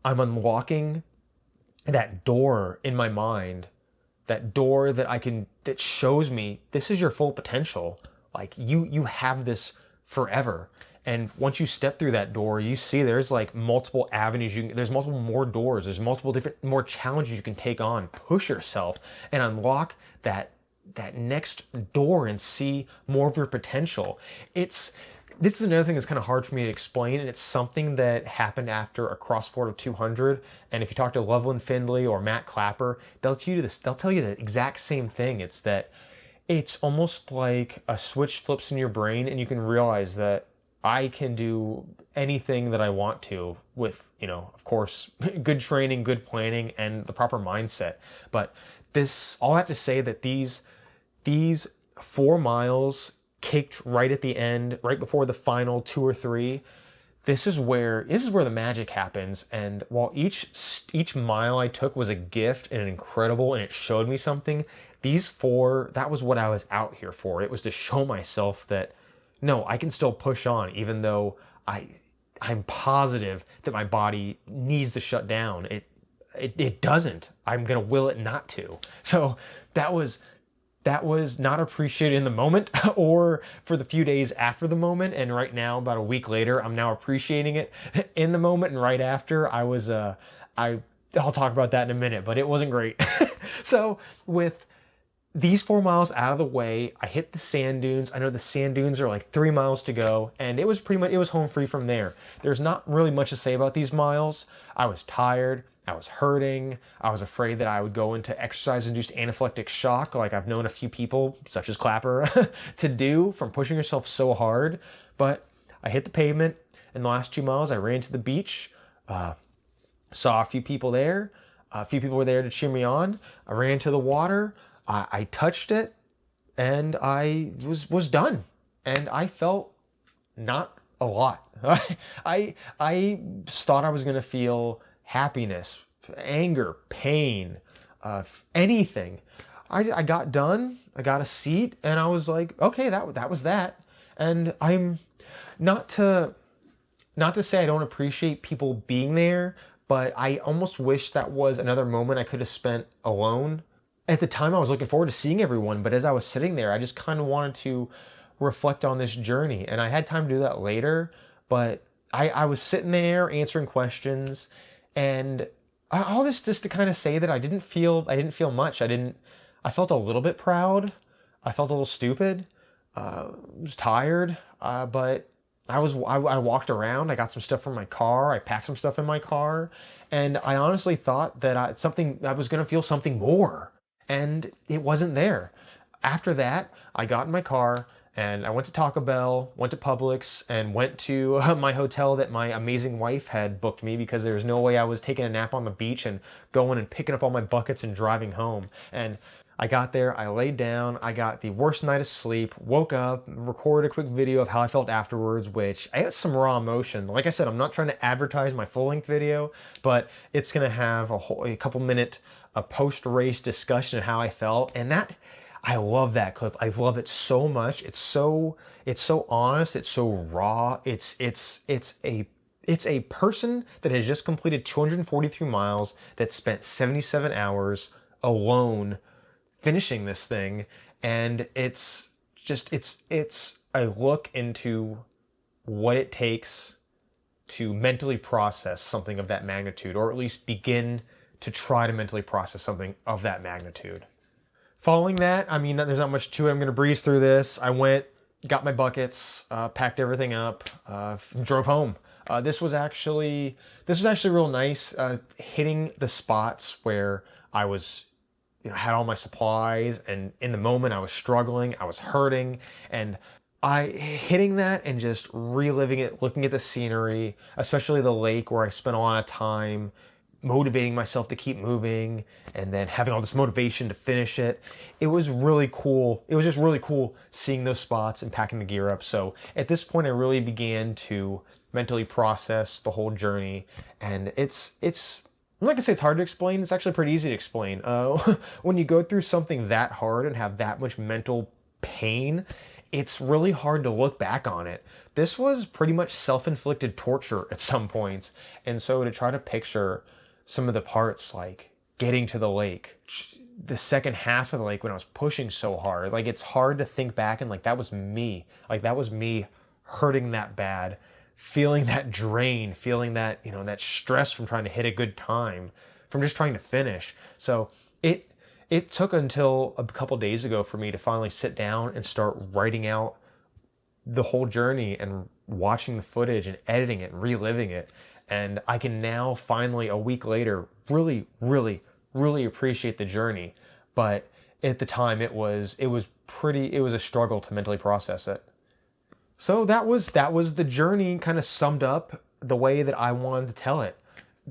I'm unlocking that door in my mind, that door that shows me this is your full potential. Like you have this forever. And once you step through that door, you see there's like multiple avenues. There's multiple more doors. There's multiple different more challenges you can take on, push yourself, and unlock that next door and see more of your potential. This is another thing that's kind of hard for me to explain, and it's something that happened after a CrossFit of 200. And if you talk to Loveland Findlay or Matt Clapper, they'll tell you the exact same thing. It's that it's almost like a switch flips in your brain, and you can realize that I can do anything that I want to with, of course, good training, good planning, and the proper mindset. But all that to say that these 4 miles caked right at the end, right before the final 2 or 3, this is where the magic happens. And while each mile I took was a gift and incredible, and it showed me something, these 4, that was what I was out here for. It was to show myself that, no, I can still push on, even though I'm positive that my body needs to shut down. It doesn't. I'm gonna will it not to. So that was not appreciated in the moment or for the few days after the moment. And right now, about a week later, I'm now appreciating it in the moment. And right after, I'll talk about that in a minute, but it wasn't great. So with these 4 miles out of the way, I hit the sand dunes. I know the sand dunes are like 3 miles to go, and it was home free from there. There's not really much to say about these miles. I was tired. I was hurting. I was afraid that I would go into exercise-induced anaphylactic shock, like I've known a few people, such as Clapper, to do from pushing yourself so hard. But I hit the pavement. In the last 2 miles, I ran to the beach, saw a few people there. A few people were there to cheer me on. I ran to the water. I touched it, and I was done. And I felt not a lot. I thought I was going to feel happiness, anger, pain, anything. I got done. I got a seat, and I was like, okay, that was that. And I'm not to say I don't appreciate people being there, but I almost wish that was another moment I could have spent alone. At the time, I was looking forward to seeing everyone, but as I was sitting there, I just kind of wanted to reflect on this journey. And I had time to do that later, but I was sitting there answering questions, and all this just to kind of say that I didn't feel much. I felt a little bit proud. I felt a little stupid. I was tired, but I walked around. I got some stuff from my car. I packed some stuff in my car, and I honestly thought that I was going to feel something more. And it wasn't there. After that, I got in my car and I went to Taco Bell, went to Publix, and went to my hotel that my amazing wife had booked me, because there was no way I was taking a nap on the beach and going and picking up all my buckets and driving home. And I got there, I laid down, I got the worst night of sleep, woke up, recorded a quick video of how I felt afterwards, which I got some raw emotion. Like I said, I'm not trying to advertise my full-length video, but it's going to have a couple minute post-race discussion of how I felt. And I love that clip. I love it so much. It's so honest. It's so raw. It's a person that has just completed 243 miles that spent 77 hours alone finishing this thing. And it's a look into what it takes to mentally process something of that magnitude, or at least begin to try to mentally process something of that magnitude. Following that, I mean, there's not much to it. I'm going to breeze through this. I went, got my buckets, packed everything up, drove home. This was actually real nice, hitting the spots where I was, had all my supplies, and in the moment I was struggling, I was hurting, and hitting that and just reliving it, looking at the scenery, especially the lake where I spent a lot of time, motivating myself to keep moving and then having all this motivation to finish it. It was really cool. It was just really cool seeing those spots and packing the gear up. So at this point, I really began to mentally process the whole journey. And I'm not gonna say it's hard to explain. It's actually pretty easy to explain. When you go through something that hard and have that much mental pain, it's really hard to look back on it. This was pretty much self-inflicted torture at some points. And so to try to picture some of the parts, like getting to the lake, the second half of the lake when I was pushing so hard, like it's hard to think back and like that was me. Like that was me hurting that bad, feeling that drain, feeling that, you know, that stress from trying to hit a good time, from just trying to finish. So it took until a couple days ago for me to finally sit down and start writing out the whole journey and watching the footage and editing it and reliving it. And I can now finally, a week later, really, really, really appreciate the journey. But at the time it was a struggle to mentally process it. So that was the journey kind of summed up the way that I wanted to tell it.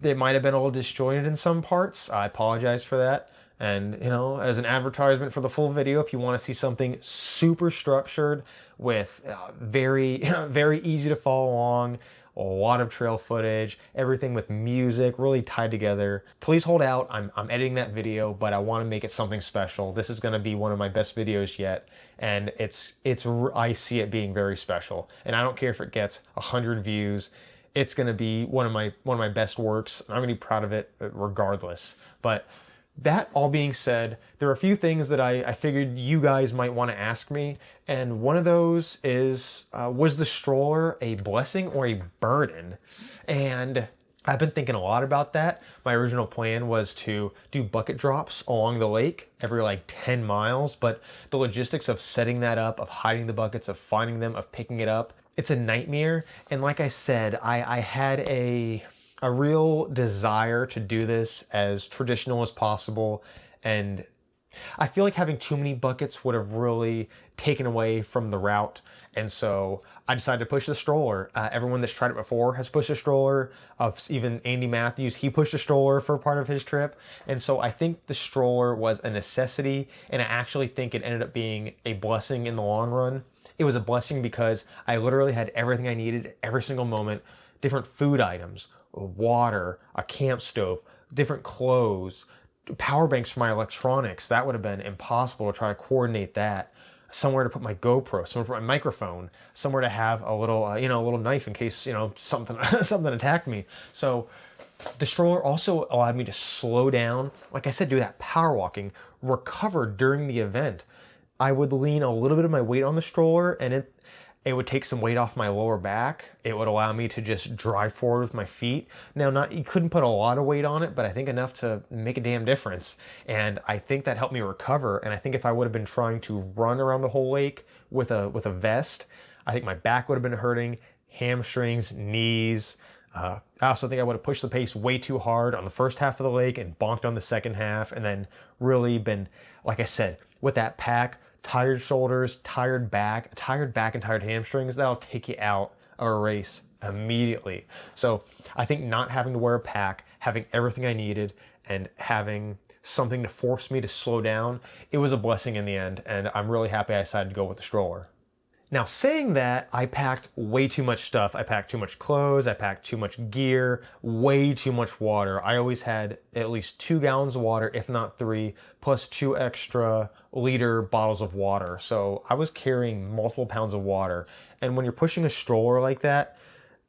It might have been a little disjointed in some parts. I apologize for that. And, you know, as an advertisement for the full video, if you want to see something super structured with very, very easy to follow along, a lot of trail footage, everything with music really tied together, please hold out. I'm editing that video, but I want to make it something special. This is going to be one of my best videos yet, and I see it being very special. And I don't care if it gets 100 views. It's going to be one of my best works. I'm going to be proud of it regardless. But that all being said, there are a few things that I figured you guys might want to ask me, and one of those is, was the stroller a blessing or a burden? And I've been thinking a lot about that. My original plan was to do bucket drops along the lake every like 10 miles, but the logistics of setting that up, of hiding the buckets, of finding them, of picking it up, it's a nightmare. And like I said, I had a real desire to do this as traditional as possible, and I feel like having too many buckets would have really taken away from the route, and so I decided to push the stroller. Everyone that's tried it before has pushed a stroller. Even Andy Matthews, he pushed a stroller for part of his trip, and so I think the stroller was a necessity, and I actually think it ended up being a blessing in the long run. It was a blessing because I literally had everything I needed at every single moment, different food items, water, a camp stove, different clothes, power banks for my electronics. That would have been impossible to try to coordinate that. Somewhere to put my GoPro, somewhere to put my microphone, somewhere to have a little, a little knife in case, something attacked me. So the stroller also allowed me to slow down. Like I said, do that power walking, recover during the event. I would lean a little bit of my weight on the stroller, and it would take some weight off my lower back. It would allow me to just drive forward with my feet. Now, you couldn't put a lot of weight on it, but I think enough to make a damn difference. And I think that helped me recover. And I think if I would have been trying to run around the whole lake with a vest, I think my back would have been hurting, hamstrings, knees. I also think I would have pushed the pace way too hard on the first half of the lake and bonked on the second half, and then really been, like I said, with that pack, tired shoulders, tired back and tired hamstrings, that'll take you out of a race immediately. So I think not having to wear a pack, having everything I needed, and having something to force me to slow down, it was a blessing in the end, and I'm really happy I decided to go with the stroller. Now, saying that, I packed way too much stuff. I packed too much clothes, I packed too much gear, way too much water. I always had at least 2 gallons of water, if not 3, plus 2 extra liter bottles of water. So I was carrying multiple pounds of water. And when you're pushing a stroller like that,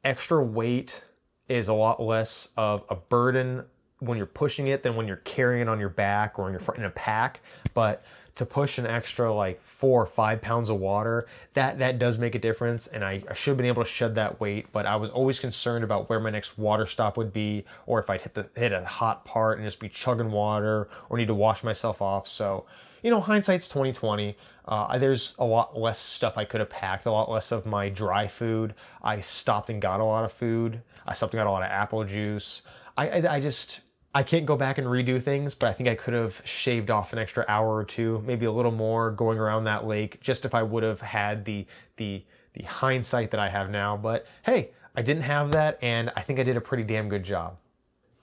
extra weight is a lot less of a burden when you're pushing it than when you're carrying it on your back or in a pack. But to push an extra like 4 or 5 pounds of water, that does make a difference, and I should have been able to shed that weight, but I was always concerned about where my next water stop would be, or if I'd hit a hot part and just be chugging water, or need to wash myself off. So, hindsight's 2020. There's a lot less stuff I could have packed, a lot less of my dry food. I stopped and got a lot of food. I stopped and got a lot of apple juice. I can't go back and redo things, but I think I could have shaved off an extra hour or 2, maybe a little more going around that lake, just if I would have had the hindsight that I have now. But hey, I didn't have that, and I think I did a pretty damn good job.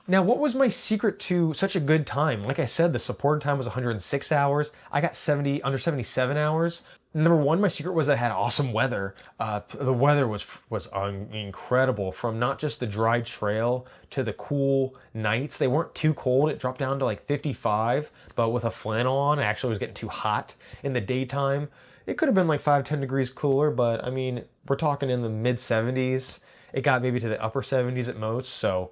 Now, what was my secret to such a good time? Like I said, the supported time was 106 hours. I got under 77 hours. Number one, my secret was that I had awesome weather. The weather was incredible, from not just the dry trail to the cool nights. They weren't too cold. It dropped down to like 55, but with a flannel on, it actually was getting too hot in the daytime. It could have been like 5-10 degrees cooler, but I mean, we're talking in the mid 70s. It got maybe to the upper 70s at most, so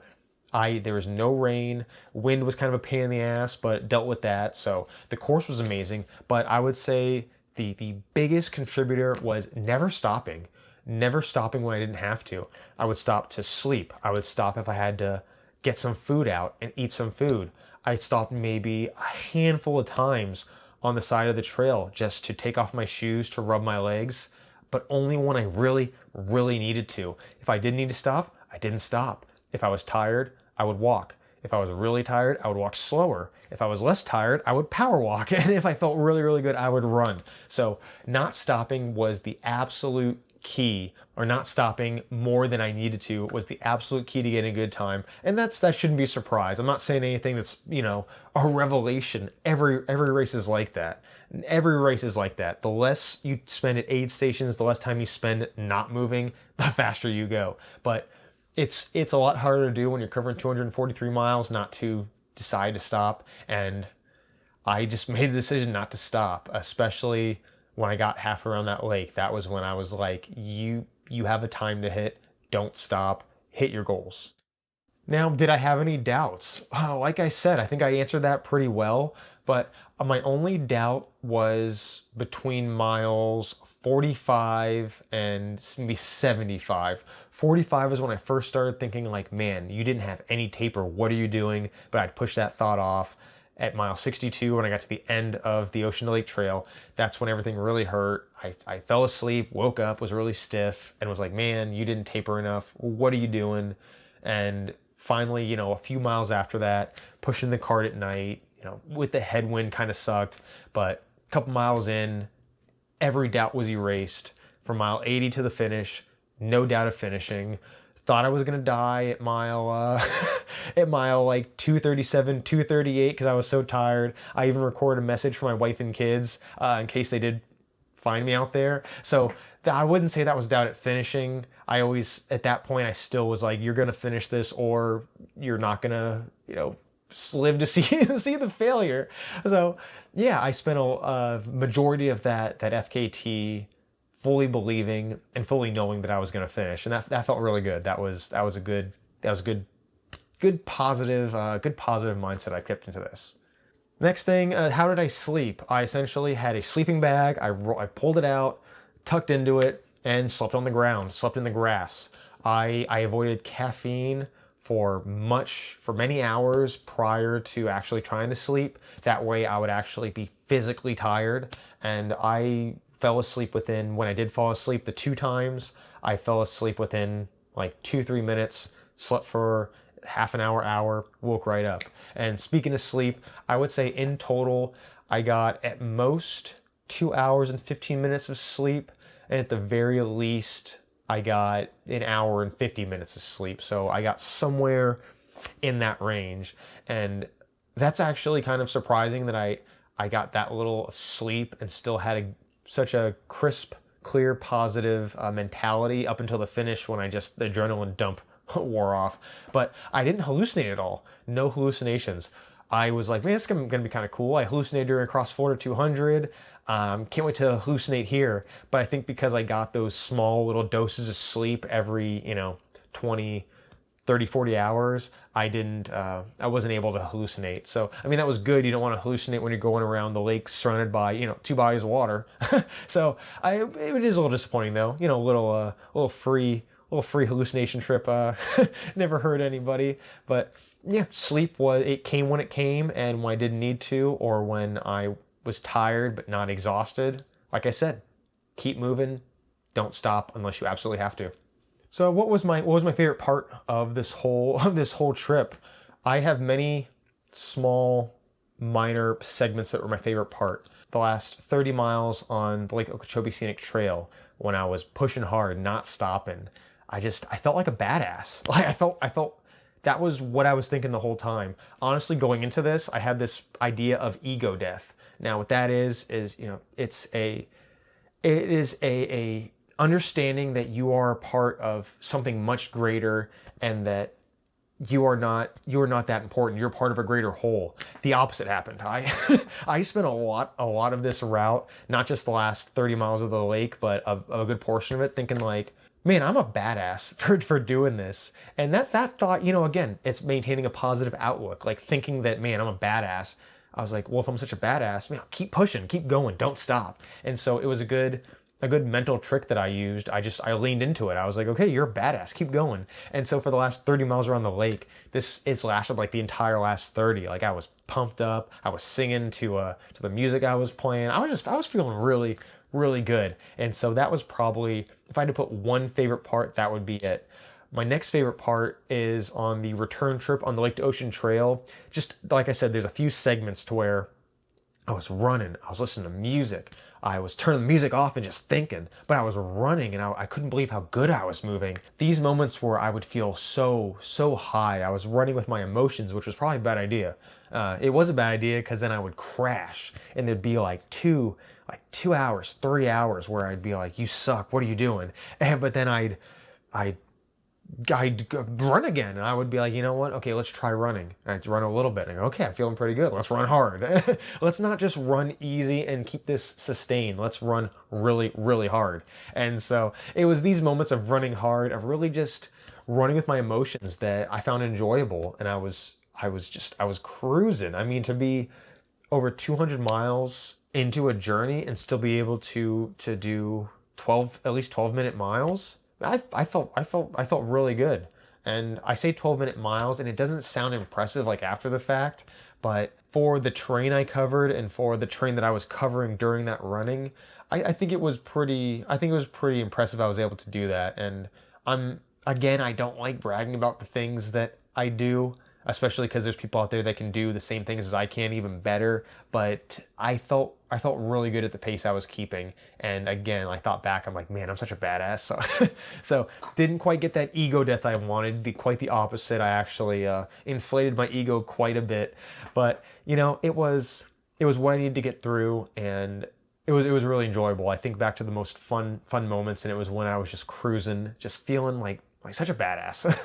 there was no rain. Wind was kind of a pain in the ass, but dealt with that. So the course was amazing. But I would say the biggest contributor was never stopping. Never stopping when I didn't have to. I would stop to sleep. I would stop if I had to get some food out and eat some food. I'd stop maybe a handful of times on the side of the trail just to take off my shoes to rub my legs, but only when I really, really needed to. If I didn't need to stop, I didn't stop. If I was tired, I would walk. If I was really tired, I would walk slower. If I was less tired, I would power walk. And if I felt really, really good, I would run. So not stopping was the absolute key, or not stopping more than I needed to was the absolute key to getting a good time. And that shouldn't be a surprise. I'm not saying anything that's, a revelation. Every race is like that. Every race is like that. The less you spend at aid stations, the less time you spend not moving, the faster you go. But it's a lot harder to do when you're covering 243 miles not to decide to stop. And I just made the decision not to stop, especially when I got half around that lake. That was when I was like, you have a time to hit. Don't stop. Hit your goals. Now, did I have any doubts? Like I said, I think I answered that pretty well. But my only doubt was between miles 45 and maybe 75. 45 is when I first started thinking like, man, you didn't have any taper. What are you doing? But I'd push that thought off. At mile 62, when I got to the end of the Ocean to Lake Trail, that's when everything really hurt. I fell asleep, woke up, was really stiff, and was like, man, you didn't taper enough. What are you doing? And finally, a few miles after that, pushing the cart at night, with the headwind kind of sucked. But a couple miles in, every doubt was erased. From mile 80 to the finish, no doubt of finishing. Thought I was gonna die at mile like 237, 238 because I was so tired. I even recorded a message for my wife and kids in case they did find me out there. So I wouldn't say that was doubt at finishing. I always, at that point, I still was like, you're gonna finish this or you're not gonna, live to see the failure. So yeah, I spent a majority of that FKT fully believing and fully knowing that I was going to finish, and that felt really good. That was a good positive mindset I kept into this. Next thing, how did I sleep? I essentially had a sleeping bag. I pulled it out, tucked into it, and slept on the ground. Slept in the grass. I avoided caffeine for many hours prior to actually trying to sleep. That way, I would actually be physically tired, and I fell asleep when I did fall asleep, the 2 times, I fell asleep within like 2-3 minutes, slept for half an hour, woke right up. And speaking of sleep, I would say in total, I got at most 2 hours and 15 minutes of sleep. And at the very least, I got an hour and 50 minutes of sleep. So I got somewhere in that range. And that's actually kind of surprising that I got that little of sleep and still had such a crisp, clear, positive mentality up until the finish when the adrenaline dump wore off. But I didn't hallucinate at all. No hallucinations. I was like, man, this is going to be kind of cool. I hallucinated during Cross Florida 200. Can't wait to hallucinate here. But I think because I got those small little doses of sleep every, 20, 30, 40 hours, I wasn't able to hallucinate. So, I mean, that was good. You don't want to hallucinate when you're going around the lake surrounded by, 2 bodies of water. So it is a little disappointing though, a little free hallucination trip. Never hurt anybody, but yeah, it came when it came, and when I didn't need to, or when I was tired but not exhausted. Like I said, keep moving. Don't stop unless you absolutely have to. So what was my favorite part of this whole trip? I have many small, minor segments that were my favorite part. The last 30 miles on the Lake Okeechobee Scenic Trail, when I was pushing hard, not stopping, I felt like a badass. Like I felt that was what I was thinking the whole time. Honestly, going into this, I had this idea of ego death. Now, what that is, it is a understanding that you are a part of something much greater, and that you are not that important. You're part of a greater whole. The opposite happened. I spent a lot of this route, not just the last 30 miles of the lake, but a good portion of it, thinking like, man, I'm a badass for doing this. And that thought, again, it's maintaining a positive outlook, like thinking that, man, I'm a badass. I was like, well, if I'm such a badass, man, keep pushing, keep going, don't stop. And so it was a good mental trick that I used. I leaned into it. I was like, okay, you're a badass, keep going. And so for the last 30 miles around the lake, it's lasted like the entire last 30. Like I was pumped up. I was singing to the music I was playing. I was feeling really, really good. And so that was probably, if I had to put one favorite part, that would be it. My next favorite part is on the return trip on the Lake to Ocean Trail. Just like I said, there's a few segments to where I was running, I was listening to music, I was turning the music off and just thinking, but I was running and I couldn't believe how good I was moving. These moments where I would feel so high, I was running with my emotions, which was probably a bad idea. It was a bad idea because then I would crash and there'd be like 2 hours, 3 hours where I'd be like, you suck, what are you doing? But then I'd run again, and I would be like, you know what? Okay, let's try running. And I'd run a little bit, and I go, okay, I'm feeling pretty good. Let's run hard. Let's not just run easy and keep this sustained. Let's run really, really hard. And so it was these moments of running hard, of really just running with my emotions that I found enjoyable, and I was cruising. I mean, to be over 200 miles into a journey and still be able to do at least 12-minute miles. I felt really good. And I say 12-minute miles, and it doesn't sound impressive like after the fact, but for the terrain I covered and for the terrain that I was covering during that running, I think it was pretty impressive I was able to do that. And I don't like bragging about the things that I do, especially because there's people out there that can do the same things as I can, even better. But I felt really good at the pace I was keeping. And again, I thought back, I'm like, man, I'm such a badass. So didn't quite get that ego death I wanted. Quite the opposite. I actually inflated my ego quite a bit. But it was what I needed to get through, and it was really enjoyable. I think back to the most fun moments, and it was when I was just cruising, just feeling like such a badass.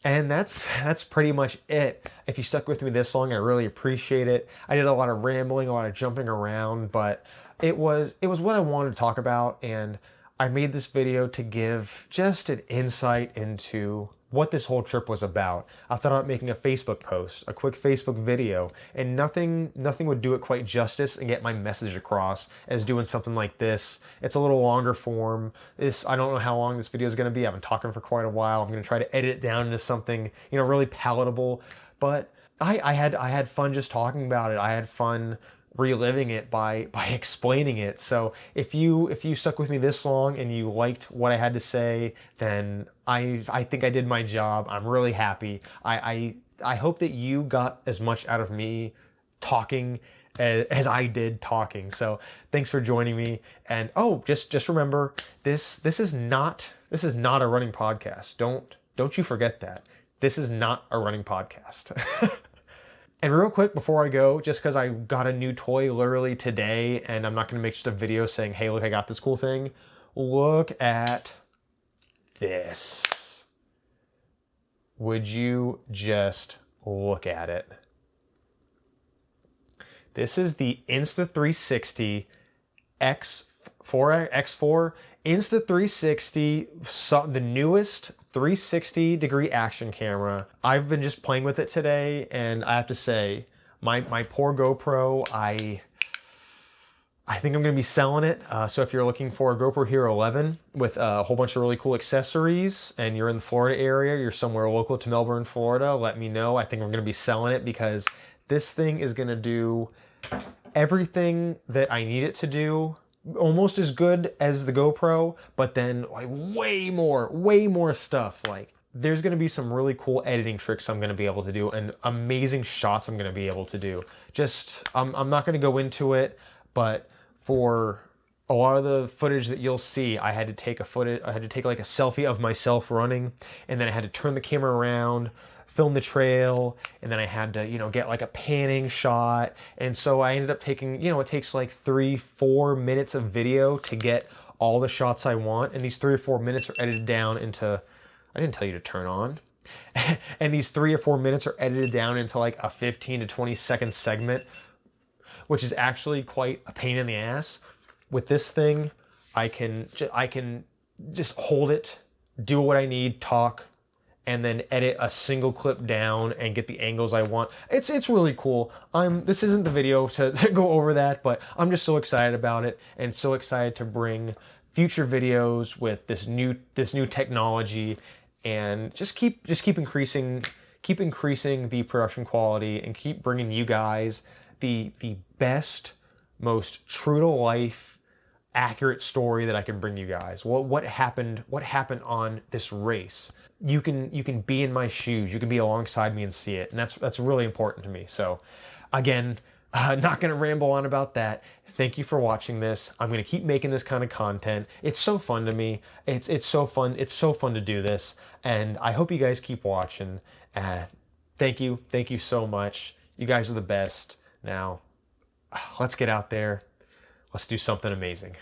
And that's pretty much it. If you stuck with me this long, I really appreciate it. I did a lot of rambling, a lot of jumping around, but it was what I wanted to talk about, and I made this video to give just an insight into what this whole trip was about. I thought about making a Facebook post, a quick Facebook video, and nothing would do it quite justice and get my message across as doing something like this. It's a little longer form. I don't know how long this video is going to be. I've been talking for quite a while. I'm going to try to edit it down into something, really palatable. But I had fun just talking about it. I had fun reliving it by explaining it. So if you stuck with me this long and you liked what I had to say, then I think I did my job. I'm really happy. I hope that you got as much out of me talking as I did talking. So thanks for joining me. And just remember, this is not a running podcast. Don't you forget that. This is not a running podcast. And real quick before I go, just because I got a new toy literally today, and I'm not going to make just a video saying, hey, look, I got this cool thing. Look at this. Would you just look at it? This is the Insta360 X4 Insta360, the newest 360-degree action camera. I've been just playing with it today, and I have to say, my poor GoPro, I think I'm going to be selling it. So if you're looking for a GoPro Hero 11 with a whole bunch of really cool accessories, and you're in the Florida area, you're somewhere local to Melbourne, Florida, let me know. I think I'm going to be selling it because this thing is going to do everything that I need it to do, almost as good as the GoPro, but then like way more stuff. Like there's going to be some really cool editing tricks I'm going to be able to do, and amazing shots I'm going to be able to do. I'm not going to go into it, but for a lot of the footage that you'll see, I had to take like a selfie of myself running, and then I had to turn the camera around, film the trail, and then I had to, get like a panning shot. And so I ended up taking, it takes like 3-4 minutes of video to get all the shots I want. And these 3 or 4 minutes are edited down into, I didn't tell you to turn on. And these 3 or 4 minutes are edited down into like a 15 to 20 second segment, which is actually quite a pain in the ass. With this thing, I can just hold it, do what I need, talk, and then edit a single clip down and get the angles I want. It's really cool. This isn't the video to go over that, but I'm just so excited about it, and so excited to bring future videos with this new technology, and just keep increasing the production quality, and keep bringing you guys the best, most true to life, accurate story that I can bring you guys. What happened on this race. You can be in my shoes. You can be alongside me and see it, and that's really important to me. So again, not going to ramble on about that. Thank you for watching this. I'm going to keep making this kind of content. It's so fun to me. It's so fun to do this, and I hope you guys keep watching. Thank you so much. You guys are the best. Now let's get out there. Let's do something amazing.